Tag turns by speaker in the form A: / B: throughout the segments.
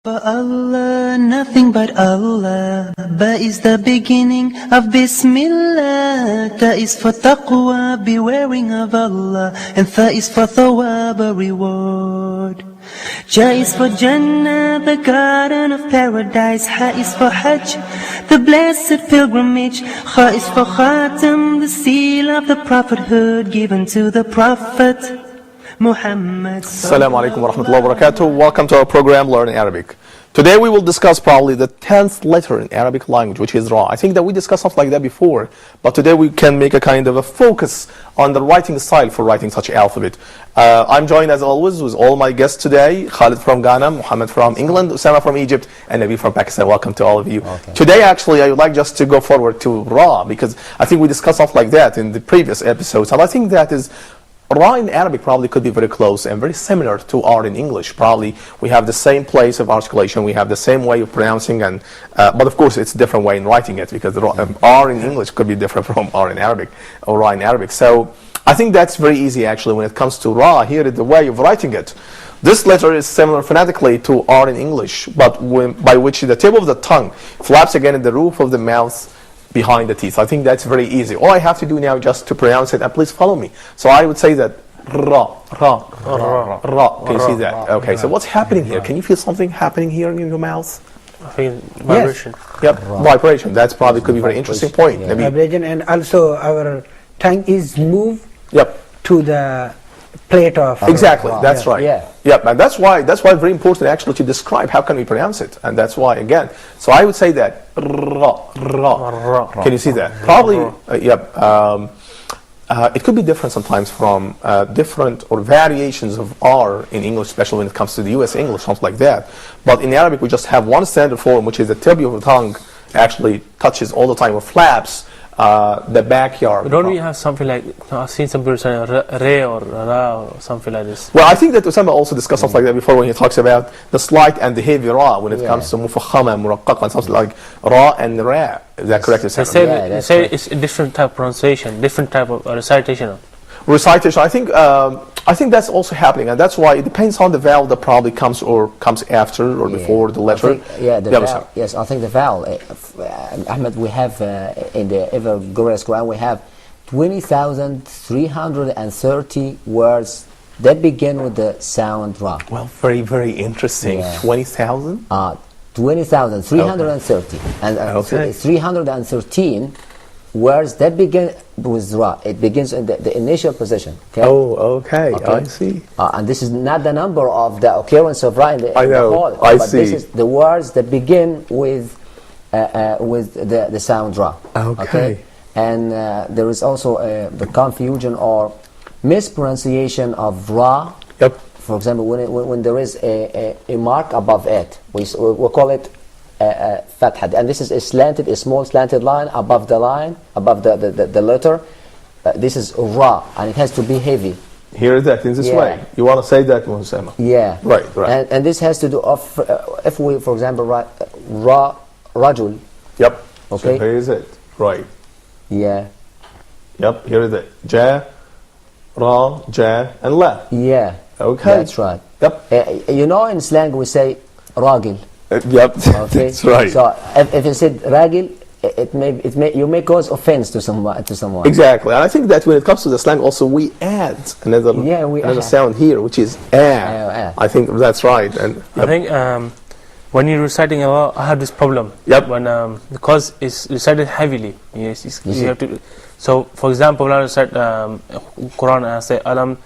A: For Allah, nothing but Allah. Ba is the beginning of Bismillah. Ta is for taqwa, bewaring of Allah. And Tha is for thawab, a reward. Ja is for Jannah, the garden of paradise. Ha is for Hajj, the blessed pilgrimage. Kha is for Khatam, the seal of the prophethood given to the Prophet Muhammad.
B: Assalamu alaikum wa rahmatullahi wa barakatuh. Welcome to our program Learning Arabic. Today we will discuss probably the 10th letter in Arabic language, which is Ra. I think that we discussed something like that before, but today we can make a kind of a focus on the writing style for writing such alphabet. I'm joined as always with all my guests today: Khalid from Ghana, Muhammad from England, Usama from Egypt, and Nabi from Pakistan. Welcome to all of you.
C: Okay.
B: Today actually I would like just to go forward to Ra, because I think we discussed something like that in the previous episodes, and I think that is Ra in Arabic probably could be very close and very similar to R in English. Probably we have the same place of articulation, we have the same way of pronouncing, and but of course it's a different way in writing it, because the R in English could be different from R in Arabic or Ra in Arabic. So I think that's very easy actually when it comes to Ra. Here is the way of writing it. This letter is similar phonetically to R in English, but by which the tip of the tongue flaps again in the roof of the mouth behind the teeth. I think that's very easy. All I have to do now just to pronounce it, and please follow me. So I would say that Ra, Ra, Ra, Ra. Can you see that? Okay, so what's happening here? Can you feel something happening here in your mouth?
D: I think vibration.
B: Yes. Yep, vibration. That's probably could be a very interesting point.
C: Yeah.
E: Vibration, and also our tongue is moved
B: Yep.
E: to the plate of
B: Exactly, that's
E: yeah.
B: right.
C: Yeah.
B: Yep, and that's why very important actually to describe how can we pronounce it, and that's why again. So I would say that Ra, Ra. Can you see that? Probably, yep. It could be different sometimes from different or variations of R in English, especially when it comes to the US English, something like that. But in Arabic, we just have one standard form, which is the tip of the tongue actually touches all the time or flaps the backyard.
D: But don't we have something like, I've seen some people saying Re or Ra or something like this.
B: Well, I think that Usama also discussed something like that before when he talks about the slight and the heavy Ra when it comes to Mufakhama, Muraqqaq, and something like Ra and Ra. Is that correct?
D: They say it's a different type of pronunciation, different type of recitation.
B: Recitation, I think that's also happening, and that's why it depends on the vowel that probably comes after or before the letter.
C: The vowel. Yes, I think the vowel. Ahmed, we have in the ever glorious Quran, we have 20,330 words that begin with the sound Ra.
B: Well, very, very interesting.
C: Yeah.
B: 20,000?
C: 20,330. And 313 words that begin with Ra. It begins in the initial position. Okay?
B: Oh, okay. I see.
C: And this is not the number of the occurrence of Ra in the whole.
B: But
C: this is the words that begin with the sound Ra.
B: Okay.
C: And there is also the confusion or mispronunciation of Ra.
B: Yep.
C: For example, when there is a mark above it, we call it Fathad, and this is a small slanted line above the letter. This is Ra, and it has to be heavy.
B: Here is that in this way. You want to say that, Usama?
C: Yeah.
B: Right.
C: And this has to do if we, for example, write Ra, Rajul.
B: Yep.
C: Okay.
B: So here is it. Right.
C: Yeah.
B: Yep. Here is it. Ja, Ra, Ja, and La.
C: Yeah.
B: Okay.
C: That's right.
B: Yep.
C: In slang we say Ragil.
B: Yep.
C: Okay.
B: That's right.
C: So if you said Ragil, you may cause offense to someone.
B: Exactly, and I think that when it comes to the slang, also we add another sound here, which is I think that's right, and
D: I think when you're reciting a lot, I have this problem.
B: Yep.
D: When because it's recited heavily, you have to. So, for example, when I recite Quran, I say Alam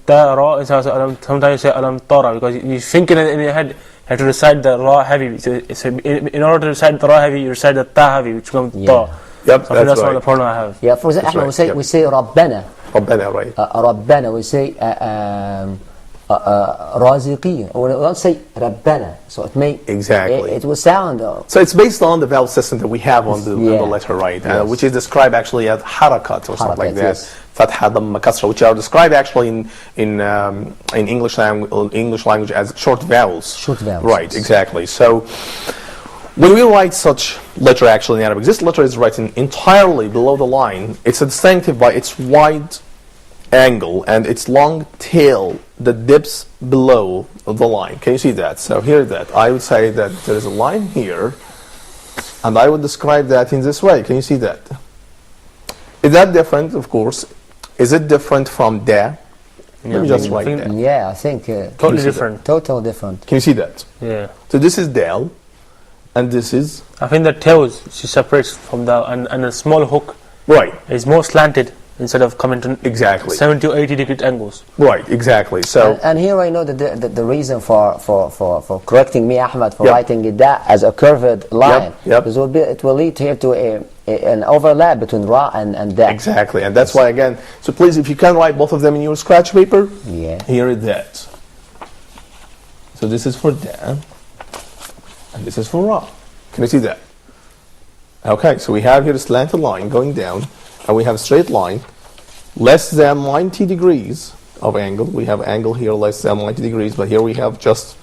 D: Tara. Sometimes you say Alam Tara because you think in your head. You have to recite the Ra heavy. So in order to recite the Ra heavy, you recite the Ta heavy, which becomes Ta.
B: Yep,
D: that's one of the problem I have.
C: Yeah, for example, we say Rabbana.
B: Rabbana, right.
C: Rabbana, we say Raziqin. We don't say Rabbana. So it may...
B: Exactly.
C: It will sound...
B: So it's based on the vowel system that we have on the letter, right?
C: Yes.
B: Which is described actually as harakat or something like that.
C: Yes.
B: Fatha, Dhamma, Kasra, which are described actually in English language as short vowels.
C: Short vowels.
B: Right, exactly. So when we write such letter actually in Arabic, this letter is written entirely below the line. It's distinctive by its wide angle and its long tail that dips below the line. Can you see that? So here that I would say that there is a line here, and I would describe that in this way. Can you see that? Is that different? Of course. Is it different from da? Let me just write that.
C: Yeah, I think
D: Totally different.
C: total different.
B: Can you see that?
D: Yeah.
B: So this is dal, and this is
D: I think the tails she separates from the and a small hook
B: right.
D: is more slanted instead of coming to
B: Exactly.
D: 70 to 80 degree angles.
B: Right. Exactly. So
C: And here I know that the reason for correcting me, Ahmed, for
B: Yep.
C: writing it that as a curved line,
B: yep.
C: because it will lead here to an overlap between ra and da.
B: exactly, and that's why again. So please, if you can write both of them in your scratch paper,
C: Yeah.
B: here is that. So this is for da, and this is for ra. Can you see that? Okay, so we have here a slanted line going down, and we have a straight line less than 90 degrees of angle. We have angle here less than 90 degrees, but here we have just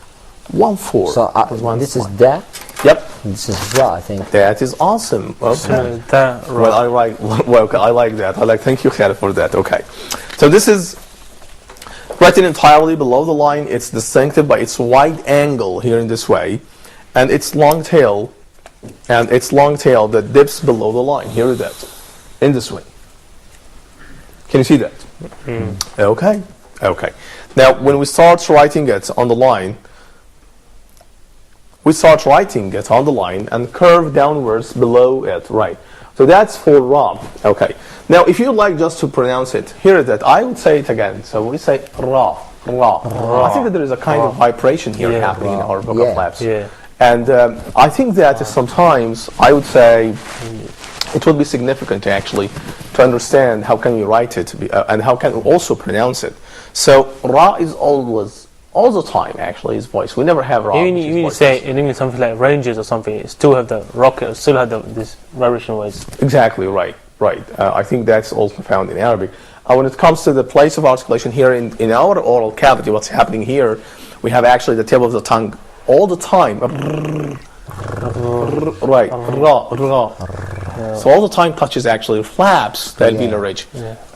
B: 1/4.
C: So this is da,
B: Yep,
C: this is ra, I think.
B: that is awesome. Okay. Well, I like. Well, okay, I like that. I like. Thank you, Khaled, for that. Okay, so this is written entirely below the line. It's distinctive by its wide angle here in this way, and its long tail, that dips below the line. Here is that, in this way. Can you see that? Okay. Okay. Now, when we start writing it on the line. We start writing it on the line and curve downwards below it, right? So that's for ra. Okay. Now, if you like just to pronounce it, here that I would say it again. So we say ra, ra. I think that there is a kind of vibration here happening in our vocabularies.
D: Yeah.
B: And I think that sometimes I would say it would be significant to actually to understand how can we write it and how can we also pronounce it. So ra is always. All the time, actually, his voice. We never have ra.
D: Even you say in English something like ranges or something, it still have the rocket, still have this vibration waves.
B: Exactly, right, right. I think that's also found in Arabic. When it comes to the place of articulation here in our oral cavity, what's happening here, we have actually the tip of the tongue all the time. Right, ra, ra. So all the time touches actually flaps the alveolar ridge.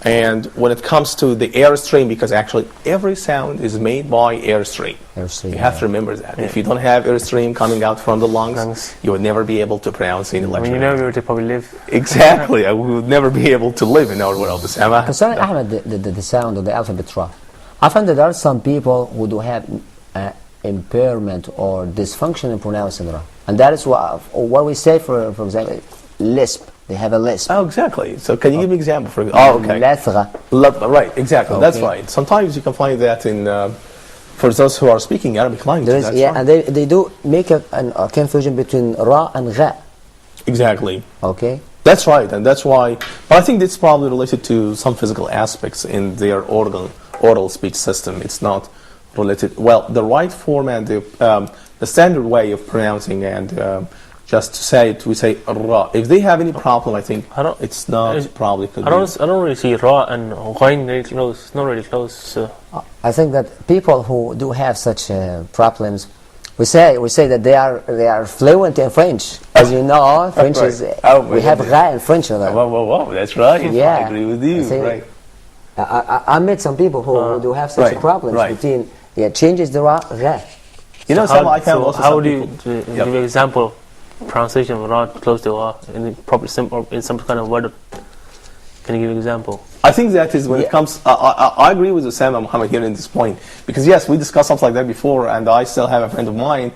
B: And when it comes to the airstream, because actually every sound is made by airstream. You have to remember that. If you don't have airstream coming out from the lungs, you would never be able to pronounce any letter.
D: When you know where to probably live.
B: Exactly. We would never be able to live in our world.
C: Concerning Ahmed, the sound of the alphabet ra, I find that there are some people who do have impairment or dysfunction in pronouncing ra. And that is what we say, for example, lisp. They have a lisp.
B: Oh, exactly. So can you give me an example? Okay. Right, exactly. That's right. Sometimes you can find that in, for those who are speaking Arabic language.
C: And they do make a confusion between ra and gha.
B: Exactly.
C: Okay.
B: That's right, and that's why. But I think it's probably related to some physical aspects in their oral speech system. It's not related. Well, the right form and the standard way of pronouncing and just to say it, we say ra. If they have any problem, I think it's not probably.
D: I don't really see ra and ghain very close. It's not really close. So.
C: I think that people who do have such problems, we say that they are fluent in French. As you know, French is we have gha in French.
B: Whoa, that's right.
C: Yeah,
B: I agree with you. Right.
C: I met some people who do have such problems between changes the ra gha.
B: You know,
D: how do you give an example? Pronunciation of ra close to ra in proper or in some kind of word. Can you give an example?
B: I think that is when it comes. I agree with Osama Muhammad here in this point, because yes, we discussed something like that before, and I still have a friend of mine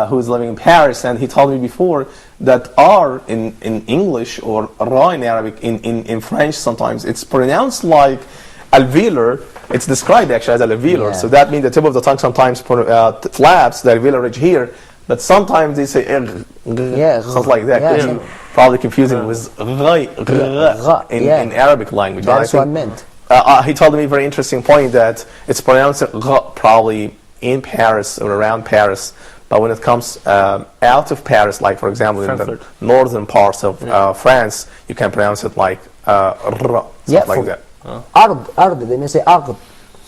B: who is living in Paris, and he told me before that R in English or ra in Arabic in French sometimes it's pronounced like alveolar. It's described actually as alveolar, so that means the tip of the tongue sometimes flaps the alveolar ridge here. But sometimes they say something like that. Probably confusing with in Arabic language.
C: That's what I meant.
B: He told me a very interesting point that it's pronounced probably in Paris or around Paris, but when it comes out of Paris, like for example in the northern parts of France, you can pronounce it like something like that.
C: Ard, they may say ard.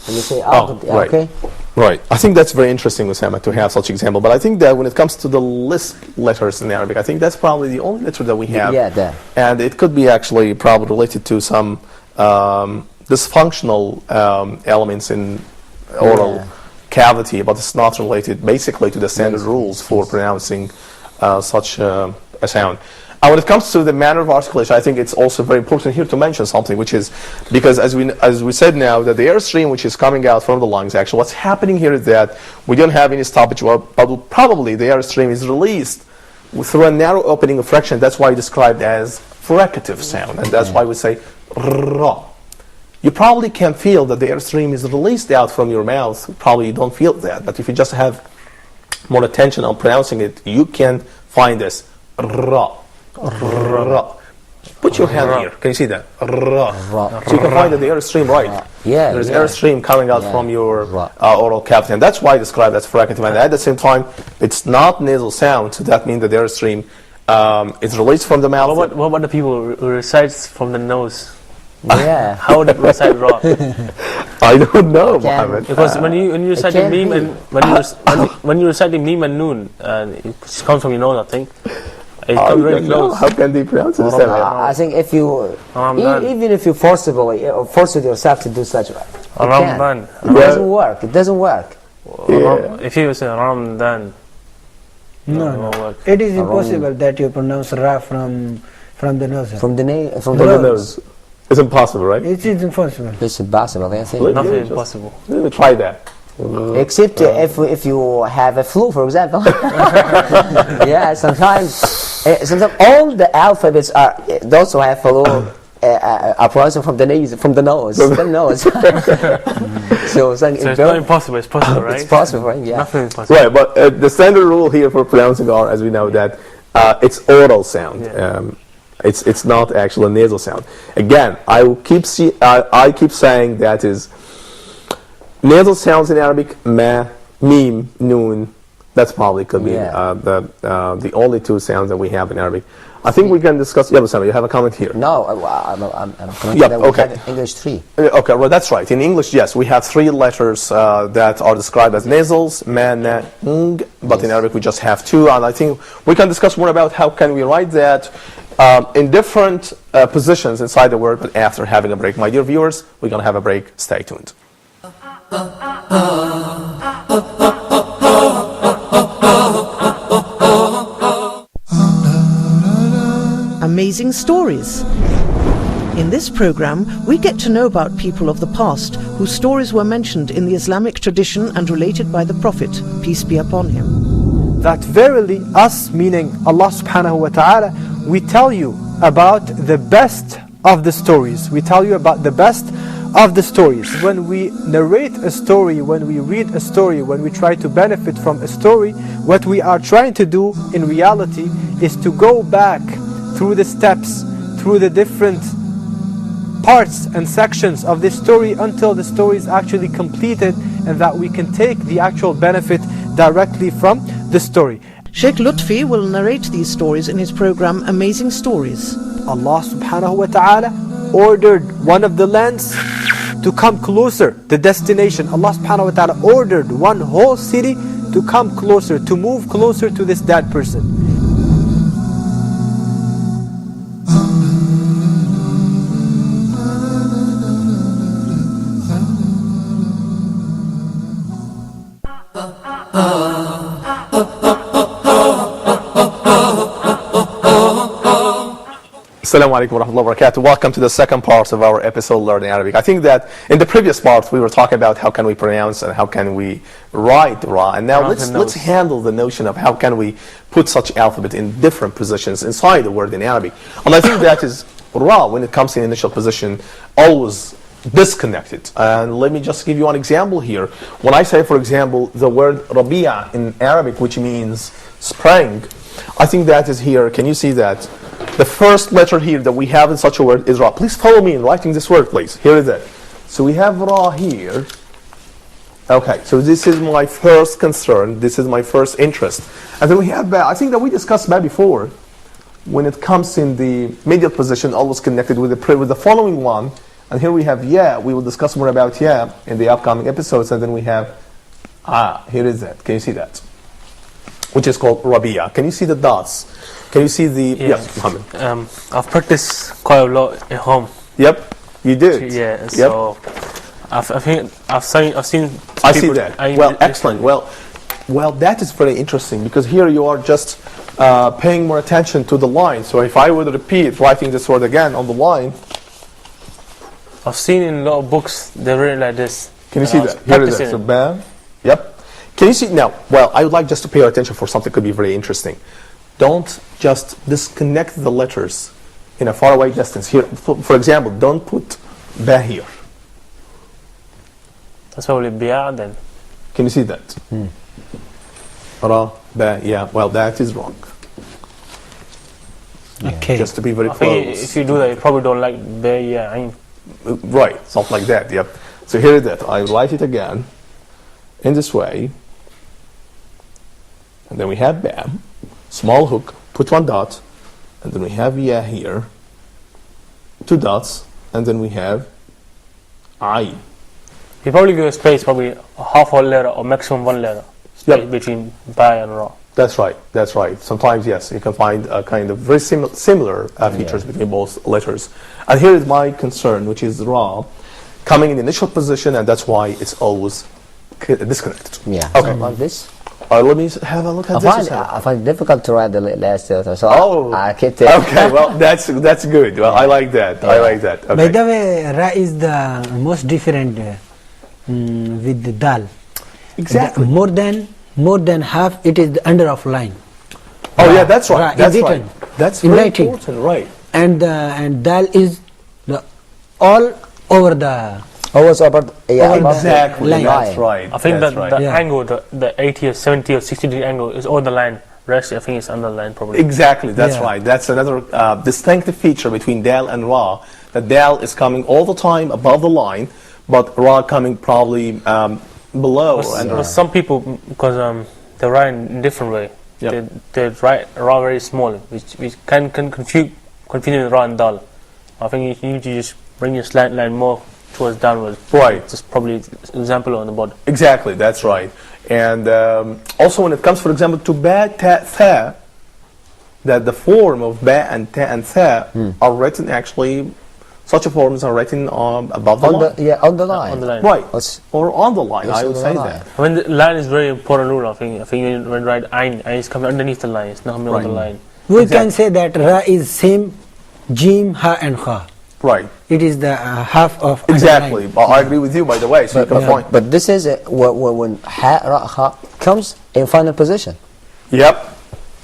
C: They may say ard, okay?
B: Right. I think that's very interesting, Osama, to have such example. But I think that when it comes to the lisp letters in Arabic, I think that's probably the only letter that we have.
C: Yeah,
B: and it could be actually probably related to some dysfunctional elements in oral cavity, but it's not related basically to the standard rules for pronouncing such a sound. And when it comes to the manner of articulation, I think it's also very important here to mention something, which is because as we said now, that the airstream which is coming out from the lungs, actually what's happening here is that we don't have any stoppage, but probably the airstream is released through a narrow opening of friction. That's why it's described as fricative sound, and that's why we say ra. You probably can feel that the airstream is released out from your mouth. Probably you don't feel that, but if you just have more attention on pronouncing it, you can find this ra. Ra. Put your hand here. Can you see that? Ra. So you can find that the airstream, right? There's airstream coming out from your oral cavity, and that's why it's described as fricative. And at the same time, it's not nasal sound, so that means that the airstream is released from the mouth.
D: What about the people who recites from the nose?
C: Yeah.
D: How would it recite ra?
B: I don't know, Mohammed.
D: Because when you recite the meme and when you recite the meme and noon, it comes from your nose, I think. It comes very close.
B: How can they pronounce it?
C: I think if you, even if you force yourself to do such, it doesn't work. It doesn't work.
D: If you say Ramadan,
E: No. It is impossible that you pronounce ra from the nose.
C: From the
B: nose. It's impossible, right?
E: It is impossible.
C: It's impossible. I think.
D: Nothing impossible.
B: Let me try that.
C: Except if you have a flu, for example. Yeah, sometimes all the alphabets are those who have flu are pronounced from the nose. The nose. So it's
D: not impossible. It's possible, right?
C: It's possible, right? Yeah.
D: Nothing impossible.
B: Right, but the standard rule here for pronouncing R, as we know, that it's oral sound.
D: Yeah.
B: It's not actually a nasal sound. Again, I keep saying that is nasal sounds in Arabic, ma, mim, noon. That's probably could be the only two sounds that we have in Arabic. I think we can discuss. Yeah, Osama, you have a comment here.
C: No, I'm commenting that we have in English 3.
B: Okay, well that's right. In English, yes, we have 3 letters that are described as nasals, ma, na, ng. But in Arabic, we just have 2. And I think we can discuss more about how can we write that in different positions inside the word. But after having a break, my dear viewers, we're gonna have a break. Stay tuned.
F: Amazing stories. In this program, we get to know about people of the past whose stories were mentioned in the Islamic tradition and related by the Prophet, peace be upon him.
G: That verily us, meaning Allah subhanahu wa ta'ala, we tell you about the best of the stories. We tell you about the best of the stories. When we narrate a story, when we read a story, when we try to benefit from a story, what we are trying to do in reality is to go back through the steps, through the different parts and sections of this story until the story is actually completed, and that we can take the actual benefit directly from the story.
F: Sheikh Lutfi will narrate these stories in his program Amazing Stories.
G: Allah subhanahu wa ta'ala ordered one of the lands to come closer, the destination. Allah subhanahu wa ta'ala ordered one whole city to come closer, to move closer to this dead person.
B: Assalamu alaikum wa rahmatullahi wa barakatuh. Welcome to the second part of our episode Learning Arabic. I think that in the previous part we were talking about how can we pronounce and how can we write Ra, and now let's handle the notion of how can we put such alphabet in different positions inside the word in Arabic. And I think that is Ra, when it comes in initial position, always disconnected. And let me just give you one example here. When I say, for example, the word Rabi'a in Arabic, which means spring, I think that is here. Can you see that? The first letter here that we have in such a word is Ra. Please follow me in writing this word, please. Here is it. So we have Ra here. Okay, so this is my first concern. This is my first interest. And then we have Ba. I think that we discussed Ba before. When it comes in the medial position, always connected with the following one. And here we have Ya. We will discuss more about Ya in the upcoming episodes. And then we have here is it. Can you see that? Which is called Rabi'a. Can you see the dots? Can you see the... Yes, Muhammad.
D: I've practiced quite a lot at home.
B: Yep, you did.
D: Yeah, so I've seen
B: I see
D: people-
B: that.
D: I-
B: Well, excellent. Well, that is very interesting because here you are just paying more attention to the line. So if I would repeat writing this word again on the line,
D: I've seen in a lot of books they're written like this.
B: can you
D: And
B: see
D: I was
B: that? Here it is.
D: practicing
B: So bam. Yep. Can you see now? Well, I would like just to pay attention for something could be very interesting. Don't just disconnect the letters in a faraway distance. Here, for example, don't put ba here.
D: That's probably bi'a then.
B: Can you see that? Ra, ba, yeah. Well, that is wrong.
E: Okay.
B: Just to be very
D: I think
B: close.
D: if you do that, you probably don't like bi'a.
B: Right, something like that, yep. So here it is. I write it again in this way. And then we have bam, small hook, put one dot, and then we have yeah here, two dots, and then we have I.
D: You probably give a space, probably half a letter or maximum one letter space
B: Yep.
D: between ba and ra.
B: That's right, that's right. Sometimes, yes, you can find a kind of very similar features between both letters. And here is my concern, which is ra, coming in the initial position, and that's why it's always disconnected.
C: Yeah.
B: Okay.
C: So about this,
B: Let me have a look at this.
C: I find it difficult to write the last letter, so
B: Oh.
C: I kept it.
B: Okay, well, that's good. Well, I like that. I like that. Okay.
E: By the way, Ra is the most different with the Dal.
B: Exactly.
E: More than half, it is the under of line.
B: Oh, yeah, that's right.
E: Ra is
B: That's right.
E: written.
B: That's
E: In
B: very
E: writing.
B: important, right?
E: And Dal is the all over the.
C: Always above
E: Over
C: above the
B: Exactly.
E: line.
B: That's right.
D: I think
B: that's
D: that
B: right.
D: the
E: Yeah.
D: angle, the 80 or 70 or 60 degree angle is on the line. Rest, I think it's under the line probably.
B: Exactly. That's
E: Yeah.
B: right. That's another distinctive feature between dal and ra. That dal is coming all the time above the line, but ra coming probably below.
D: But some people, because they write in a different way.
B: Yep.
D: They write ra very small, which can confuse ra and dal. I think you need to just bring your slant line more towards downwards.
B: Right.
D: Just probably example on the board.
B: Exactly, that's right. And also when it comes, for example, to ba, ta, tha, that the form of ba and ta and tha are written actually, such a forms are written above the line.
C: on the line.
D: On the line.
B: Right,
C: What's-
B: or on the line,
C: Yes,
B: I
C: on
B: would
C: the
B: say
C: line.
B: that.
D: When the line is very important rule, I think when you write ayn is coming underneath the line. It's not coming on the
B: Right.
D: line.
E: We
B: Exactly.
E: can say that Ra is same Jim, Ha and Kha.
B: Right,
E: It is the half of
B: exactly.
E: underline.
B: Well, I agree with you, by the way, so you can point.
C: But this is when ha, ra, ha comes in final position.
B: Yep,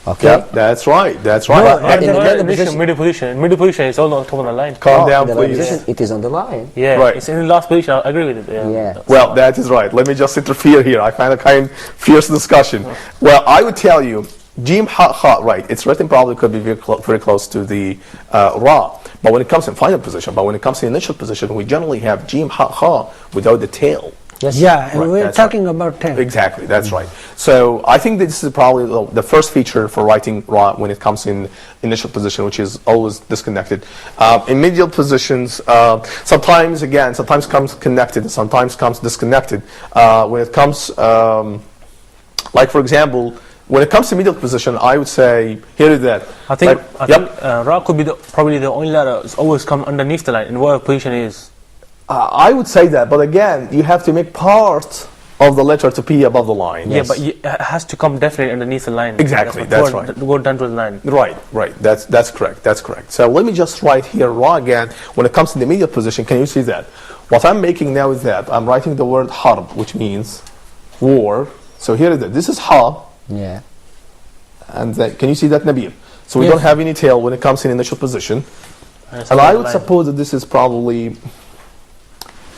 C: Okay.
B: yep, that's right, that's right.
C: No,
B: And-
C: in the middle
D: position, middle position. Middle position is all on top of the line.
B: Calm
C: Oh,
B: down,
C: in the
B: please.
C: position, it is on the line.
D: Yeah,
B: Right.
D: it's in the last position. I agree with it.
C: Yeah.
B: Well, that is right. Let me just interfere here. I find a kind of fierce discussion. Well, I would tell you, Jim Ha Ha, right, it's written probably could be very close to the Ra. But when it comes in final position, but when it comes in initial position, we generally have Jim Ha Ha without the tail.
C: Yes.
E: Yeah, and
B: Right,
E: we're
B: that's
E: talking about 10.
B: Exactly, that's right. So I think this is probably the first feature for writing Ra when it comes in initial position, which is always disconnected. In medial positions, sometimes comes connected, sometimes comes disconnected. When it comes, like for example, when it comes to medial position, I would say, here is that.
D: I think
B: Yep.
D: ra could be probably the only letter that's always come underneath the line in whatever position it is.
B: I would say that, but again, you have to make part of the letter to be above the line.
D: Yeah, but it has to come definitely underneath the line.
B: Exactly, that's right.
D: Go down to the line.
B: Right. That's correct. That's correct. So let me just write here ra again. When it comes to the medial position, can you see that? What I'm making now is that I'm writing the word harb, which means war. So here it is. This is ha,
C: Yeah.
B: and then, can you see that, Nabil? So we
E: Yes.
B: don't have any tail when it comes in initial position.
D: it's
B: And
D: on
B: I
D: the
B: would
D: line.
B: suppose that this is probably,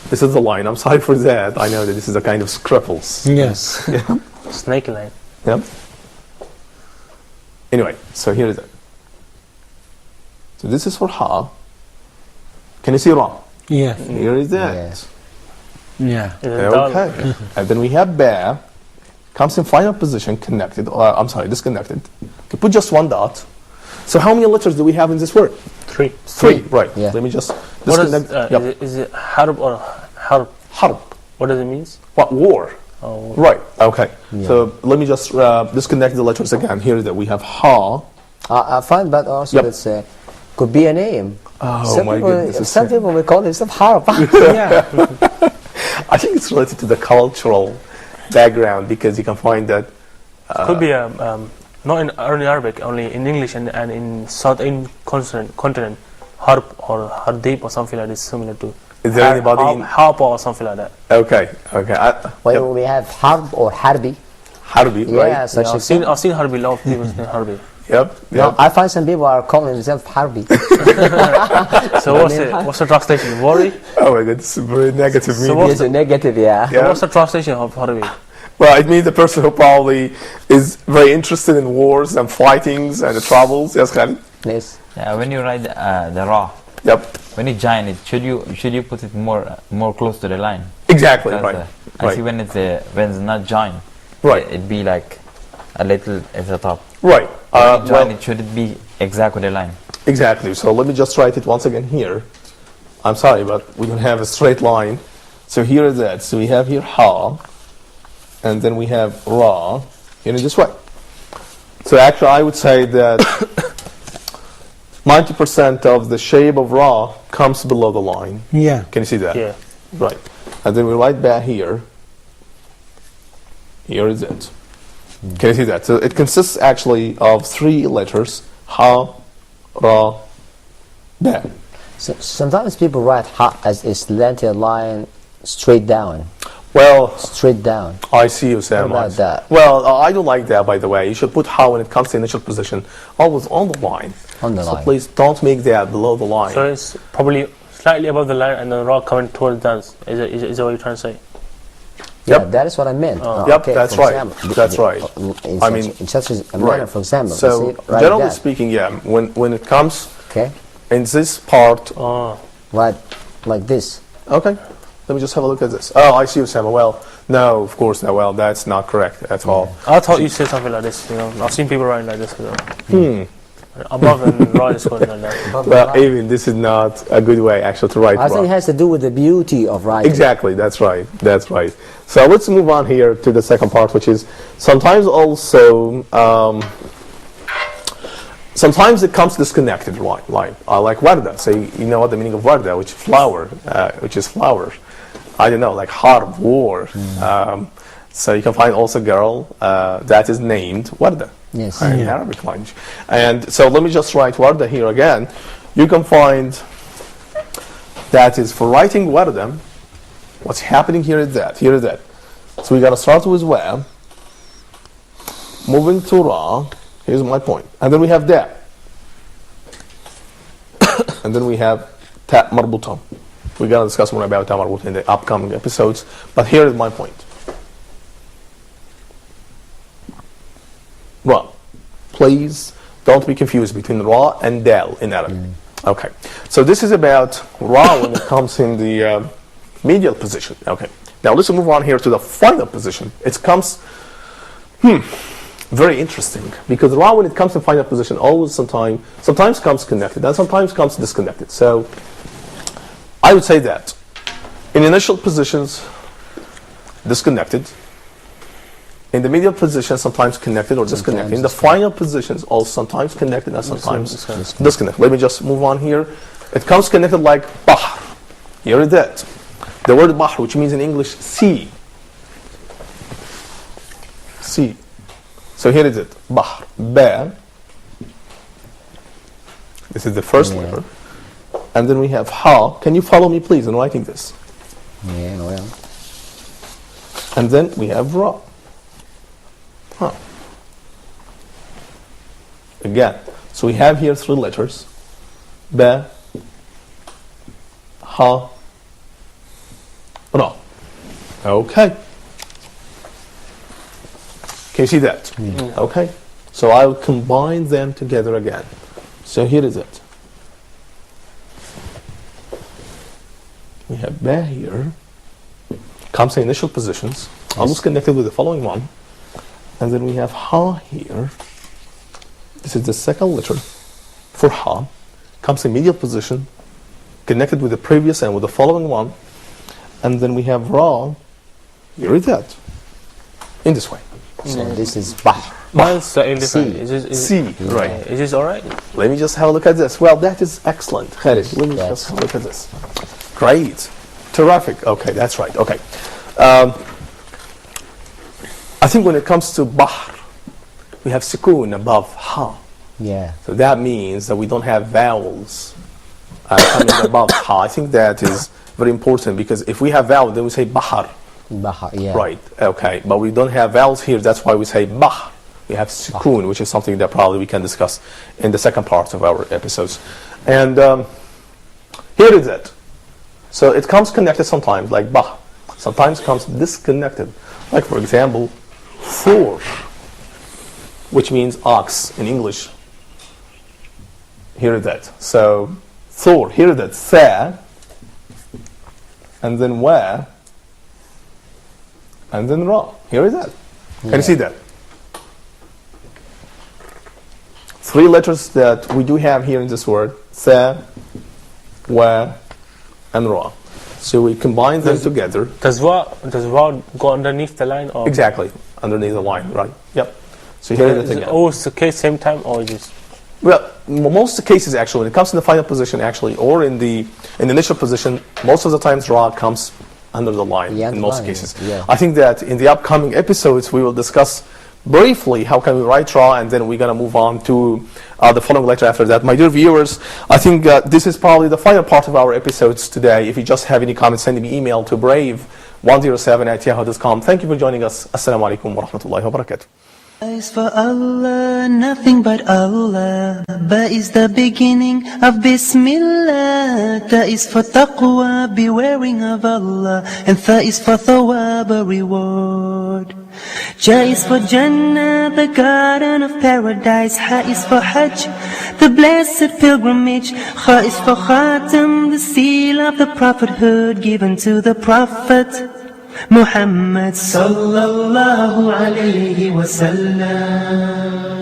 B: this is the line. I'm sorry for that. I know that this is a kind of scribbles.
E: Yes.
D: Snake line.
B: Yep. Anyway, so here is it. So this is for ha. Can you see ra?
E: Yeah.
B: Here is that.
C: Yes.
E: Yeah.
D: It's a dal.
B: Okay. And then we have ba, comes in final position, connected, disconnected. Okay, put just one dot. So how many letters do we have in this word?
D: 3.
B: Three, right.
C: Yeah.
B: Let me just
D: What is,
B: disconnect. Yep.
D: is it harb or harb?
B: Harb.
D: What does it mean?
B: What? War.
D: Oh,
B: Right, okay. So let me just disconnect the letters again. Here that we have ha.
C: I find that also
B: Yep.
C: that's could be a name.
B: Oh
C: Some
B: my
C: people,
B: goodness.
C: Some people will call themselves harp.
E: Yeah.
B: I think it's related to the cultural background, because you can find that
D: Could be not in early Arabic, only in English and in South Asian continent, harp or hardip or something like this, similar to.
B: Is there anybody in-
D: harp or something like that?
B: okay.
C: Well,
B: Yep.
C: we have harb or harbi.
B: Harbi,
C: Yeah,
B: right?
C: such a
D: I've seen harbi. A lot of people say harbi.
B: Yep.
C: No,
B: Yep.
C: I find some people are calling themselves harbi.
D: So what's the translation? Worry.
B: Oh my God, this is very negative
D: So
B: meaning.
D: what-
C: It's a negative, yeah.
B: Yeah.
D: What's the translation of harbi?
B: Well, it means the person who probably is very interested in wars and fightings and the troubles. Yes, Khalid?
C: Yes.
H: Yeah, when you write the raw,
B: Yep.
H: when you join it, should you put it more close to the line?
B: Exactly,
H: Because,
B: right.
H: I see when it's not joined,
B: Right.
H: it'd be like a little at the top.
B: Right.
H: When you join
B: Well,
H: it, should it be exact with the line?
B: exactly. So let me just write it once again here. I'm sorry, but we don't have a straight line. So here is that. So we have here ha, and then we have ra, in this way. So actually, I would say that 90% of the shape of ra comes below the line.
E: Yeah.
B: Can you see that?
D: Yeah.
B: Right. And then we write ba here. Here is it. Can you see that? So it consists actually of 3 letters: ha, ra, ba.
C: So sometimes people write ha as a slanted line straight down.
B: Well,
C: Straight down.
B: I see you, Sam.
C: How about that?
B: Well, I don't like that, by the way. You should put ha when it comes to initial position always on the line.
C: On the
B: So
C: line.
B: please don't make that below the line.
D: So it's probably slightly above the line and then raw coming towards dance. Is that what you're trying to say?
C: Yeah,
B: Yep.
C: that is what I meant.
B: Yep, that's
C: for
B: right.
C: example,
B: That's right.
C: In
B: I
C: such,
B: mean,
C: in such a manner,
B: Right.
C: for example.
B: So,
C: you see, right
B: generally
C: that.
B: speaking, yeah, when it comes
C: Okay,
B: in this part,
D: Oh.
C: right, like this.
B: okay, let me just have a look at this. Oh, I see you, Sam. Well, no, of course not. Well, that's not correct at all.
D: I thought you said something like this. I've seen people writing like this. Above and raw is going like that.
B: Well, even this is not a good way, actually, to write
C: I think it
B: ra.
C: has to do with the beauty of writing.
B: Exactly, that's right. That's right. So let's move on here to the second part, which is sometimes also, sometimes it comes disconnected line. Like warda. So you know what the meaning of warda, which flower, which is flower. I don't know, like harb, war. So you can find also girl that is named warda.
C: Yes.
B: In Arabic language. And so let me just write warda here again. You can find that is for writing warda. What's happening here is that. Here is that. So we got to start with wa, moving to ra. Here's my point. And then we have da. And then we have ta marbuta. We're going to discuss more about ta marbuta in the upcoming episodes. But here is my point. Ra. Please don't be confused between ra and dal in Arabic. Okay. So this is about ra when it comes in the medial position. Okay. Now let's move on here to the final position. It comes, very interesting, because ra when it comes to final position always sometimes comes connected and sometimes comes disconnected. So I would say that in initial positions, disconnected. In the medial position, sometimes connected or disconnected. In the final positions, also sometimes connected and sometimes disconnected. Let me just move on here. It comes connected like bahr. Here is that. The word bahr, which means in English sea. Sea. So here is it. Bahr. Ba. This is the first letter. And then we have ha. Can you follow me, please, in writing this?
C: Yeah, well.
B: And then we have ra. Huh. Again, so we have here 3 letters: ba, ha, ra. Okay. Can you see that? Okay. So I'll combine them together again. So here is it. We have ba here. Comes in initial positions, almost connected with the following one. And then we have ha here. This is the second letter for ha. Comes in medial position, connected with the previous and with the following one. And then we have ra. Here is that. In this way.
C: So this is bahr.
D: Mine's slightly different.
C: C.
D: Is
B: C, right.
D: Is this alright?
B: Let me just have a look at this. Well, that is excellent. Khalid, let me
C: Yes.
B: just have a look at this. Great. Terrific. Okay, that's right. Okay. I think when it comes to bahr, we have sukoon above ha.
C: Yeah.
B: So that means that we don't have vowels coming above ha. I think that is very important, because if we have vowels, then we say bahar.
C: Bahar, yeah.
B: Right, okay. But we don't have vowels here, that's why we say bahr. We have sukoon, which is something that probably we can discuss in the second part of our episodes. And here is it. So it comes connected sometimes, like bah. Sometimes comes disconnected. Like, for example, thor, which means ox in English. Here is it. So thor, here is it. Tha, and then wa, and then ra. Here is it. Can you see that? 3 letters that we do have here in this word: tha, wa, and ra. So we combine them together.
D: Does wa go underneath the line? Or
B: Exactly, underneath the line, right? Yep. So here
D: is it always the case same time, or just?
B: Well, most of the cases actually, when it comes in the final position actually, or in the initial position, most of the times ra comes under the line in most cases.
C: Yeah.
B: I think that in the upcoming episodes we will discuss briefly how can we write ra, and then we're going to move on to the following lecture after that. My dear viewers, I think this is probably the final part of our episodes today. If you just have any comments, send me email to brave107@yahoo.com. Thank you for joining us. Assalamu alaikum wa rahmatullahi wa barakatuh.
A: Is for Allah, nothing but Allah. Ba is the beginning of Bismillah. Ta is for taqwa, bewaring of Allah. And Tha is for thawab, a reward. Ja is for Jannah, the garden of paradise. Ha is for Hajj, the blessed pilgrimage. Kha is for Khatam, the seal of the prophethood given to the Prophet Muhammad sallallahu alayhi wa sallam.